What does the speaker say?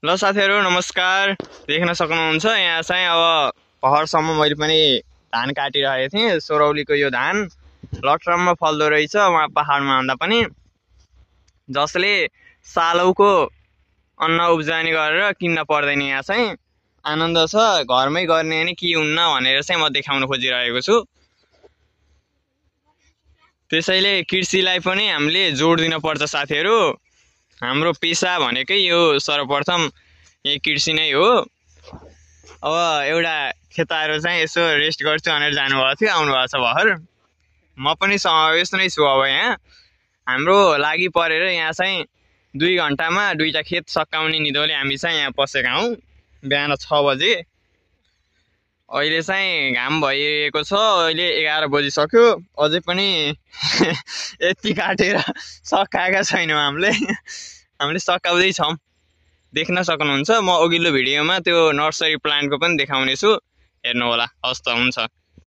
ल साथीहरु नमस्कार। देख्न सक्नुहुन्छ यहाँ चाहिँ अब पहाडसम्म मैले पनि धान काटिरहेको थिएँ। सोरौलीको यो धान लटरममा फल्दो रहेछ वहाँ पहाडमा भन्दा पनि, जसले सालौको अन्न उब्जनी गरेर किन्न पर्दैन। यहाँ चाहिँ आनन्द छ, घरमै गर्ने नि के हुन्न भनेर चाहिँ म देखाउन खोजिरहेको छु। त्यसैले कृषिलाई पनि हामीले जोड दिन पर्छ साथीहरु। हाम्रो पेशा भनेकै यो सर्वप्रथम यही कृषि नै हो। अब एउटा खेताहरू चाहिँ यसो रेस्ट गर्छु भनेर जानुभएको थियो, आउनुभएको छ भर्खर। म पनि समावेश नै छु। अब यहाँ हाम्रो लागि परेर यहाँ चाहिँ 2 घण्टामा 2टा खेत सकाउने निधोले हामी चाहिँ यहाँ पसेका हौँ। बिहान 6 बजे अहिले चाहिँ घाम भइरहेको छ। अहिले 11 बजिसक्यो, अझै पनि यति काटेर सकाएका छैनौँ। हामीले सकाउँदै छौँ, देख्न सक्नुहुन्छ। म अघिल्लो भिडियोमा त्यो नर्सरी प्लान्टको पनि देखाउने छु, हेर्नु होला। हस्त हुन्छ।